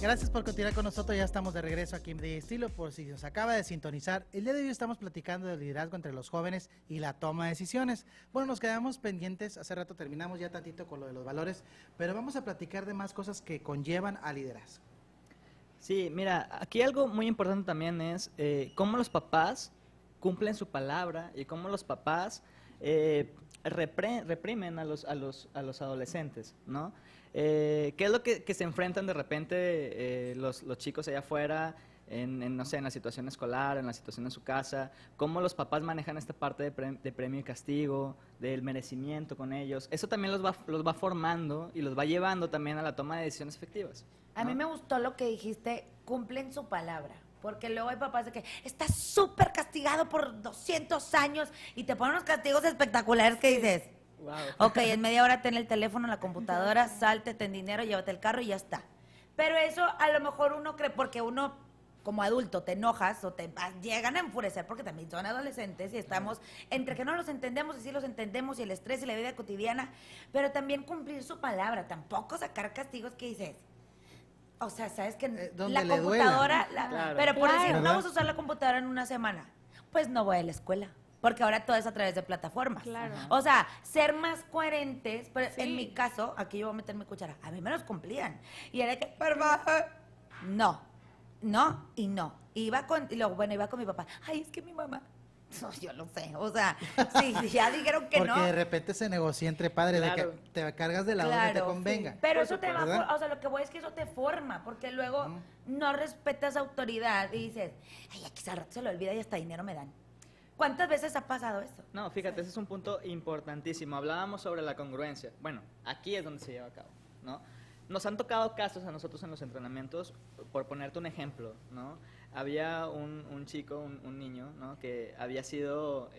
Gracias por continuar con nosotros, ya estamos de regreso aquí en De Estilo, por si nos acaba de sintonizar. El día de hoy estamos platicando del liderazgo entre los jóvenes y la toma de decisiones. Bueno, nos quedamos pendientes, hace rato terminamos ya tantito con lo de los valores, pero vamos a platicar de más cosas que conllevan al liderazgo. Sí, mira, aquí algo muy importante también es cómo los papás cumplen su palabra y cómo los papás reprimen a los adolescentes, ¿no? ¿Qué es lo que se enfrentan de repente los chicos allá afuera no sé, en la situación escolar, en la situación en su casa? ¿Cómo los papás manejan esta parte de premio y castigo, del merecimiento con ellos? Eso también los va formando y los va llevando también a la toma de decisiones efectivas, ¿no? A mí me gustó lo que dijiste, cumplen su palabra. Porque luego hay papás de que estás súper castigado por 200 años y te ponen unos castigos espectaculares que dices, Wow. ok, en media hora ten el teléfono, la computadora, salte, ten dinero, llévate el carro y ya está. Pero eso a lo mejor uno cree, porque uno como adulto te enojas o te llegan a enfurecer porque también son adolescentes y estamos entre que no los entendemos y sí los entendemos y el estrés y la vida cotidiana, pero también cumplir su palabra, tampoco sacar castigos que dices... O sea, ¿sabes que donde la le computadora, duela. Claro. pero por decir, ¿verdad? no vamos a usar la computadora en una semana, pues no voy a la escuela, porque ahora todo es a través de plataformas. Claro. O sea, ser más coherentes, pero Sí. en mi caso, aquí yo voy a meter mi cuchara, a mí me los cumplían. Y era que, por favor, no, no y no. Iba con, y luego, bueno, iba con mi papá, ay, es que mi mamá, no, yo lo sé, o sea, sí, ya dijeron que Porque no. de repente se negocia entre padres Claro. de que te cargas de la donde te Claro, convenga. sí. Pero Por eso te va, supuesto. o sea, lo que voy es que eso te forma, porque luego no respetas autoridad y dices, ay, aquí al rato se lo olvida y hasta dinero me dan. ¿Cuántas veces ha pasado eso? No, fíjate, ese es un punto importantísimo. Hablábamos sobre la congruencia. Bueno, aquí es donde se lleva a cabo, ¿no? Nos han tocado casos a nosotros en los entrenamientos, por ponerte un ejemplo, ¿no? Había un chico, un niño, ¿no? Que había sido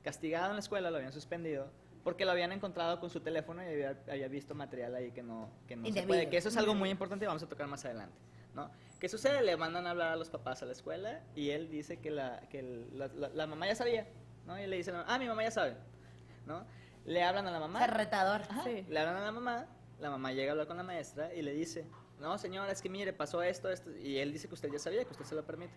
castigado en la escuela, lo habían suspendido, porque lo habían encontrado con su teléfono y había visto material ahí que no se Indebido. puede. Que eso es algo muy importante y vamos a tocar más adelante, ¿no? ¿Qué sucede? Le mandan a hablar a los papás a la escuela y él dice que la mamá ya sabía, ¿no? Y le dice, mi mamá ya sabe, ¿no? Le hablan a la mamá. O sea, retador. Ajá, Sí. le hablan a la mamá llega a hablar con la maestra y le dice, no señora, es que mire, pasó esto, y él dice que usted ya sabía, que usted se lo permite.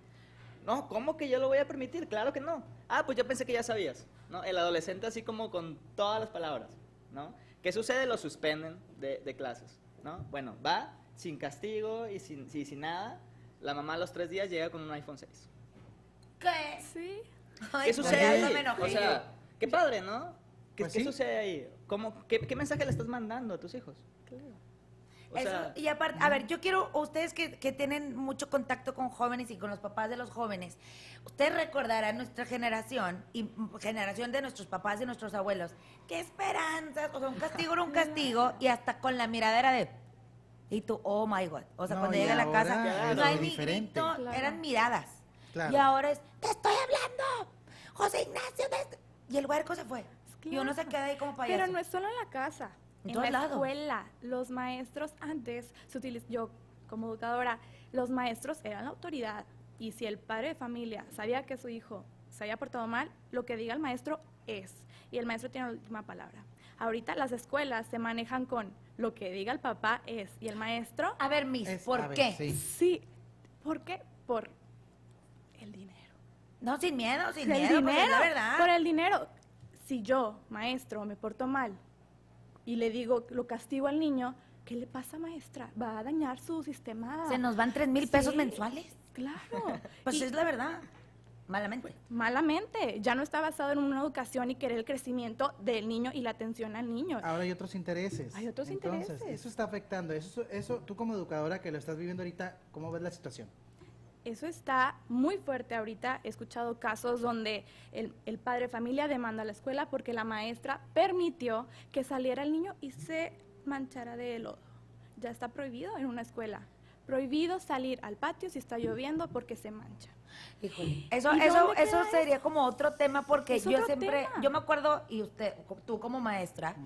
No, ¿cómo que yo lo voy a permitir? Claro que no. Pues yo pensé que ya sabías, ¿no? El adolescente así como con todas las palabras, ¿no? ¿Qué sucede? Lo suspenden de clases, ¿no? Bueno, va sin castigo y sin nada. La mamá a los 3 días llega con un iPhone 6. ¿Qué? Sí. Ay, ¿Qué sucede ya ahí? no me enojé. O sea, qué padre, ¿no? ¿Qué, Pues qué sí. sucede ahí? ¿Qué mensaje le estás mandando a tus hijos? Claro. O Eso, sea, y aparte, a ver, yo quiero, ustedes que tienen mucho contacto con jóvenes y con los papás de los jóvenes, ustedes recordarán nuestra generación y generación de nuestros papás y nuestros abuelos, qué esperanzas, o sea, un castigo era un castigo y hasta con la miradera de, y tú, oh my God, o sea, No, cuando y llega a la ahora casa, es no hay muy ni diferente. grito, Claro. eran miradas. Claro. Y ahora es, te estoy hablando, José Ignacio, y el huerco se fue. Y uno se Claro. queda ahí como payaso. Pero no es solo en la casa. En En todos la lados. escuela, los maestros antes, yo como educadora, los maestros eran la autoridad. Y si el padre de familia sabía que su hijo se había portado mal, lo que diga el maestro es. Y el maestro tiene la última palabra. Ahorita las escuelas se manejan con lo que diga el papá es. Y el maestro, A ver, Miss, A ¿por ver, qué? sí. sí. ¿Por qué? Por el dinero. No, sin miedo, sin El miedo, porque es la dinero, verdad. por el dinero. Si yo, maestro, me porto mal y le digo, lo castigo al niño, ¿qué le pasa, maestra? Va a dañar su sistema. Se nos van 3,000 pesos Sí, mensuales. Claro. Pues Y es la verdad. Malamente. malamente, ya no está basado en una educación y querer el crecimiento del niño y la atención al niño. Ahora hay otros intereses. Hay otros Entonces, intereses. eso está afectando. Eso, tú como educadora que lo estás viviendo ahorita, ¿cómo ves la situación? Eso está muy fuerte ahorita. He escuchado casos donde el padre de familia demanda a la escuela porque la maestra permitió que saliera el niño y se manchara de lodo. Ya está prohibido en una escuela. Prohibido salir al patio si está lloviendo porque se mancha. Híjole. Eso, ¿Y eso, dónde eso queda sería como otro tema porque Es yo otro siempre, tema. yo me acuerdo, y usted, tú como maestra,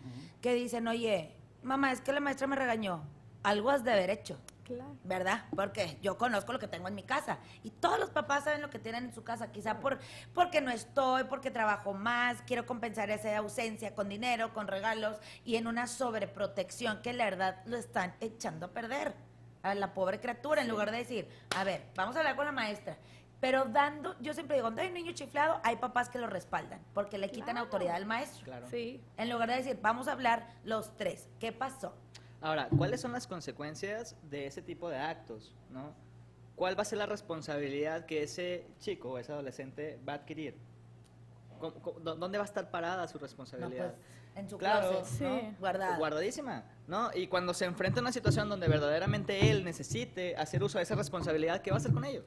que dicen, oye, mamá, es que la maestra me regañó. Algo has de haber hecho. Claro. ¿Verdad? Porque yo conozco lo que tengo en mi casa y todos los papás saben lo que tienen en su casa, quizá porque no estoy, porque trabajo más, quiero compensar esa ausencia con dinero, con regalos y en una sobreprotección que la verdad lo están echando a perder. a la pobre criatura, en lugar de decir, a ver, vamos a hablar con la maestra. Pero yo siempre digo, cuando hay un niño chiflado, hay papás que lo respaldan, porque le quitan Claro. autoridad al maestro. Claro. Sí. En lugar de decir, vamos a hablar los tres, ¿qué pasó? Ahora, ¿cuáles son las consecuencias de ese tipo de actos, no? ¿Cuál va a ser la responsabilidad que ese chico o ese adolescente va a adquirir? ¿Dónde va a estar parada su No, responsabilidad? pues, en su Claro, closet, Sí. ¿no? guardada. Guardadísima, ¿no? Y cuando se enfrenta a una situación donde verdaderamente él necesite hacer uso de esa responsabilidad, ¿qué va a hacer con ello?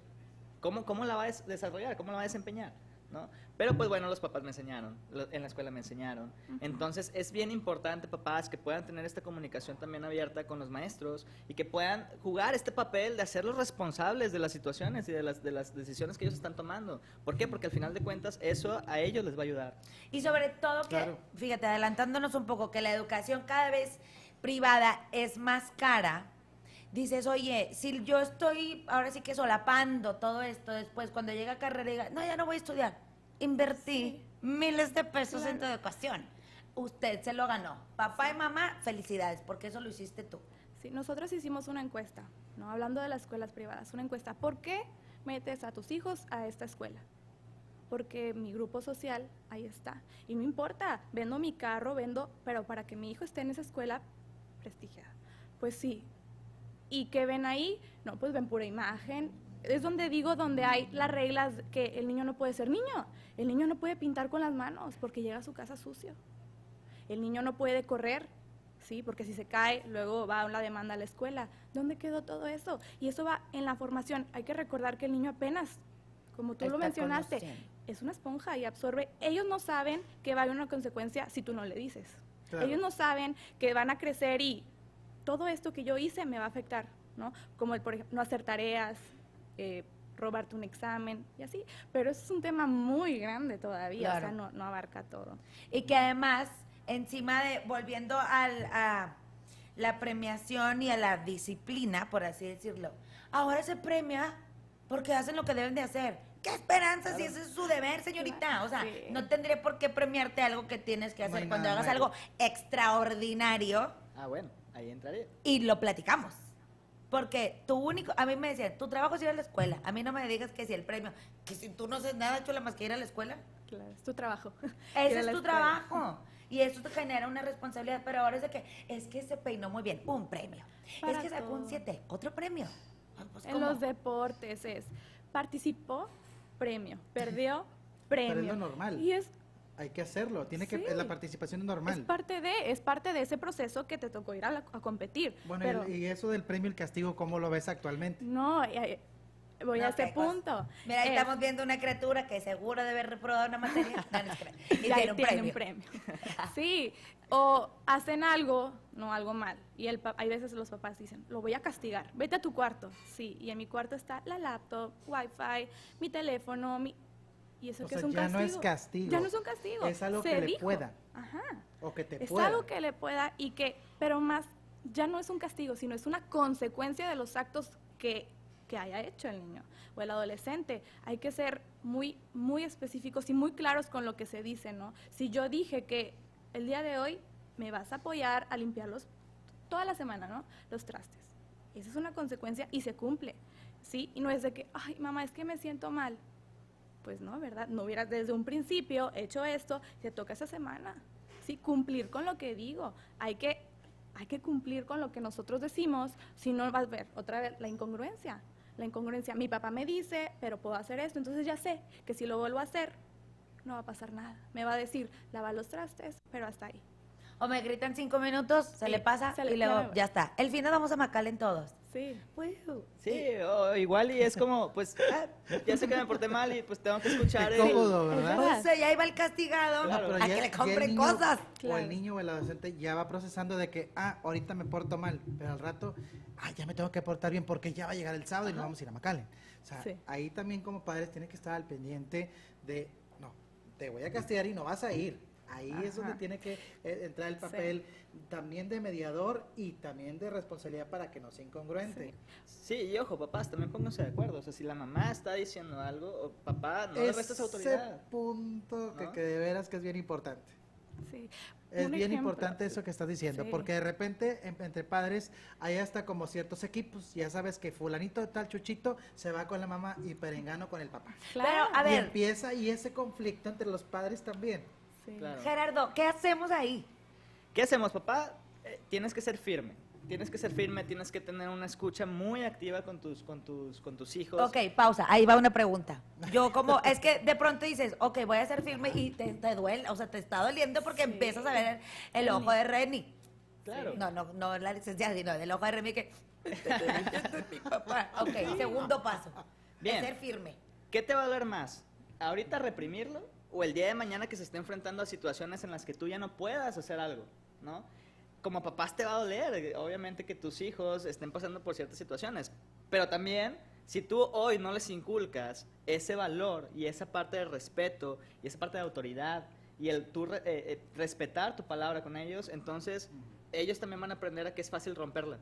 ¿Cómo la va a desarrollar? ¿Cómo la va a desempeñar? ¿No? Pero pues bueno, los papás me enseñaron, en la escuela me enseñaron. Entonces es bien importante, papás, que puedan tener esta comunicación también abierta con los maestros y que puedan jugar este papel de hacerlos responsables de las situaciones y de las decisiones que ellos están tomando. ¿Por qué? Porque al final de cuentas eso a ellos les va a ayudar. Y sobre todo que, Claro. fíjate, adelantándonos un poco, que la educación cada vez privada es más cara. Dices, oye, si yo estoy ahora sí que solapando todo esto, después cuando llega a carrera diga, no, ya no voy a estudiar. Invertí miles de pesos en tu educación. Usted se lo ganó. Papá y mamá, felicidades, porque eso lo hiciste tú. Sí, nosotros hicimos una encuesta, ¿no? Hablando de las escuelas privadas, una encuesta. ¿Por qué metes a tus hijos a esta escuela? Porque mi grupo social ahí está. Y no importa, vendo mi carro, pero para que mi hijo esté en esa escuela prestigiada. Pues sí. ¿Y qué ven ahí? No, pues ven pura imagen. Es donde digo, donde hay las reglas que el niño no puede ser niño. El niño no puede pintar con las manos porque llega a su casa sucio. El niño no puede correr, ¿sí? Porque si se cae, luego va una demanda a la escuela. ¿Dónde quedó todo eso? Y eso va en la formación. Hay que recordar que el niño apenas, como tú lo Está mencionaste, conociendo. es una esponja y absorbe. Ellos no saben que va a haber una consecuencia si tú no le dices. Claro. Ellos no saben que van a crecer y todo esto que yo hice me va a afectar, ¿no? Como, por ejemplo, no hacer tareas, robarte un examen y así. Pero eso es un tema muy grande todavía, Claro. o sea, no abarca todo. Y que además, encima de, volviendo a la premiación y a la disciplina, por así decirlo, ahora se premia porque hacen lo que deben de hacer. ¿Qué esperanza si ese es su deber, señorita? O sea, Sí. no tendría por qué premiarte algo que tienes que No hacer hay cuando nada hagas nuevo. algo extraordinario Ah, bueno, ahí entraría. y lo platicamos. Porque tu único, a mí me decían, tu trabajo es ir a la escuela. A mí no me digas que si el premio, que si tú no haces nada, chula, más que ir a la escuela. Claro, es tu trabajo. Ese Ir a es la tu escuela. trabajo. Y eso te genera una responsabilidad. Pero ahora es que se peinó muy bien, un premio. Para es que sacó un todo. 7, otro premio. Ah, pues, En ¿cómo? los deportes es, participó, premio, perdió, Pero premio. es lo normal. Y es Hay que hacerlo, tiene que, Sí. la participación es normal. es parte de ese proceso que te tocó ir a competir. Bueno, pero y eso del premio y el castigo, ¿cómo lo ves actualmente? no, voy No, a ese qué cosa. punto. Mira, ahí Es- estamos viendo una criatura que seguro debe haber reprobado una materia. No, no es que- y ya tiene un tiene premio. un premio. Sí, o hacen algo, no algo mal. Y hay veces los papás dicen, lo voy a castigar, vete a tu cuarto. Sí, y en mi cuarto está la laptop, wifi, mi teléfono, y eso O que sea, es un ya castigo. no es castigo. Ya no es un castigo. Es algo se que le dijo. pueda. Ajá. O que te Es pueda. algo que le pueda pero más, ya no es un castigo, sino es una consecuencia de los actos que haya hecho el niño o el adolescente. Hay que ser muy, muy específicos y muy claros con lo que se dice, ¿no? Si yo dije que el día de hoy me vas a apoyar a limpiarlos toda la semana, ¿no? Los trastes. Esa es una consecuencia y se cumple, ¿sí? Y no es de que, ay, mamá, es que me siento mal. Pues no, ¿verdad? No hubieras desde un principio hecho esto, te toca esa semana. Sí, cumplir con lo que digo. Hay que cumplir con lo que nosotros decimos, si no vas a ver otra vez la incongruencia. La incongruencia, mi papá me dice, pero puedo hacer esto, entonces ya sé que si lo vuelvo a hacer, no va a pasar nada. Me va a decir, lava los trastes, pero hasta ahí. O me gritan 5 minutos, se Sí, le pasa se le- y ya me luego voy. ya está. El fin nos vamos a McAllen todos. Sí. Sí, o igual y es como, pues, ya sé que me porté mal y pues tengo que escuchar Qué cómodo, Es ¿verdad? verdad. O sea, ya iba el castigado Claro. Pero a que le el compren niño- cosas. O Claro. el niño o el adolescente ya va procesando de que, ahorita me porto mal, pero al rato, ya me tengo que portar bien porque ya va a llegar el sábado y nos vamos a ir a McAllen. O sea, Sí. ahí también como padres tienen que estar al pendiente de, no, te voy a castigar y no vas a ir. Ahí es donde Ajá. tiene que entrar el papel también de mediador y también de responsabilidad para que no sea incongruente. Sí, y ojo, papás, también pónganse de acuerdo. O sea, si la mamá está diciendo algo, o papá, no le restes autoridad. Ese punto ¿No? que de veras que es bien importante. Sí. Es Un bien ejemplo. importante eso que estás diciendo, Sí. porque de repente entre padres hay hasta como ciertos equipos. Ya sabes que fulanito de tal, Chuchito, se va con la mamá y perengano con el papá. Claro. Pero, a Y ver, empieza y ese conflicto entre los padres también. Sí. Claro. Gerardo, ¿qué hacemos ahí? ¿Qué hacemos, papá? Tienes que ser firme. Tienes que ser firme, tienes que tener una escucha muy activa con tus hijos. Ok, pausa, ahí va una pregunta. Yo como, es que de pronto dices, ok, voy a ser firme y te duele, o sea, te está doliendo porque Sí. empiezas a ver el ojo de Reni. Claro. No la licenciada, sino del ojo de Reni que, este es mi papá. Ok, segundo paso, Bien. de ser firme. ¿Qué te va a doler más? ¿Ahorita reprimirlo? ¿O el día de mañana que se esté enfrentando a situaciones en las que tú ya no puedas hacer algo? ¿No? Como papás te va a doler, obviamente, que tus hijos estén pasando por ciertas situaciones. Pero también, si tú hoy no les inculcas ese valor y esa parte de respeto y esa parte de autoridad y el tú respetar tu palabra con ellos, entonces ellos también van a aprender a que es fácil romperla,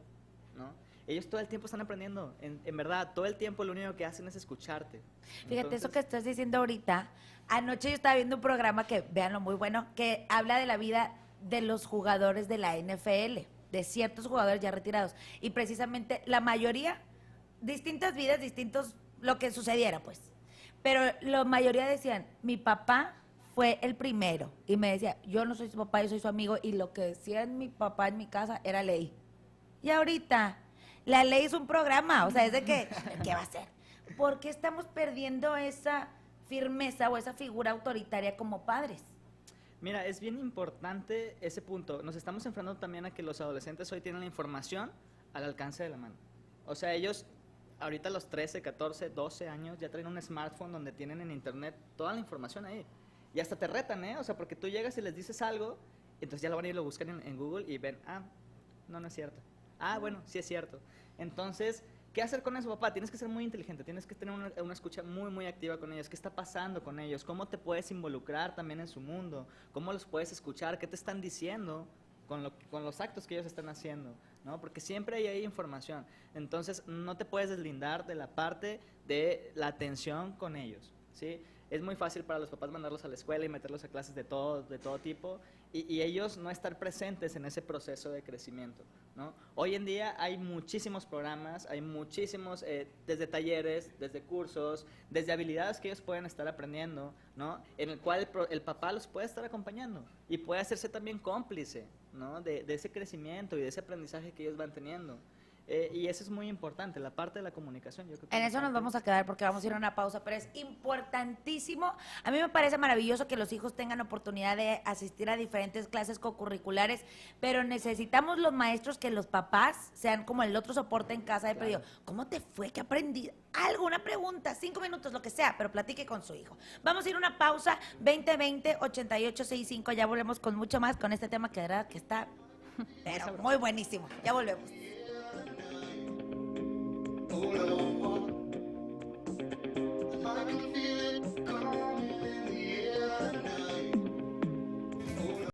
¿no? Ellos todo el tiempo están aprendiendo, en verdad, todo el tiempo lo único que hacen es escucharte. Fíjate, eso Entonces, que estás diciendo ahorita, anoche yo estaba viendo un programa que, véanlo, muy bueno, que habla de la vida de los jugadores de la NFL, de ciertos jugadores ya retirados. Y precisamente la mayoría, distintas vidas, distintos, lo que sucediera, pues. Pero la mayoría decían, mi papá fue el primero. Y me decía, yo no soy su papá, yo soy su amigo. Y lo que decía mi papá en mi casa era ley. Y ahorita, la ley es un programa, o sea, es de que, ¿qué va a ser? ¿Por qué estamos perdiendo esa firmeza o esa figura autoritaria como padres? Mira, es bien importante ese punto. Nos estamos enfrentando también a que los adolescentes hoy tienen la información al alcance de la mano. O sea, ellos ahorita a los 13, 14, 12 años ya traen un smartphone donde tienen en internet toda la información ahí. Y hasta te retan, ¿eh? O sea, porque tú llegas y les dices algo, entonces ya lo van a ir y lo buscan en Google y ven, no es cierto. Bueno, sí es cierto. Entonces, ¿qué hacer con eso, papá? Tienes que ser muy inteligente, tienes que tener una escucha muy, muy activa con ellos. ¿Qué está pasando con ellos? ¿Cómo te puedes involucrar también en su mundo? ¿Cómo los puedes escuchar? ¿Qué te están diciendo con los actos que ellos están haciendo? ¿No? Porque siempre hay ahí información. Entonces, no te puedes deslindar de la parte de la atención con ellos, ¿sí? Es muy fácil para los papás mandarlos a la escuela y meterlos a clases de todo tipo y ellos no estar presentes en ese proceso de crecimiento, ¿no? Hoy en día hay muchísimos programas, hay muchísimos, desde talleres, desde cursos, desde habilidades que ellos pueden estar aprendiendo, ¿no? En el cual el papá los puede estar acompañando y puede hacerse también cómplice, ¿no? De ese crecimiento y de ese aprendizaje que ellos van teniendo. Y eso es muy importante, la parte de la comunicación. Yo creo que En es eso una nos parte- vamos a quedar porque vamos a ir a una pausa, pero es importantísimo. A mí me parece maravilloso que los hijos tengan oportunidad de asistir a diferentes clases co-curriculares, pero necesitamos los maestros que los papás sean como el otro soporte en casa de perdido. ¿Cómo te fue? ¿Qué aprendí? Algo, una pregunta, 5 minutos, lo que sea, pero platique con su hijo. Vamos a ir a una pausa, 2020-8865, ya volvemos con mucho más con este tema que de verdad que está pero muy buenísimo. Ya volvemos. Oh, no.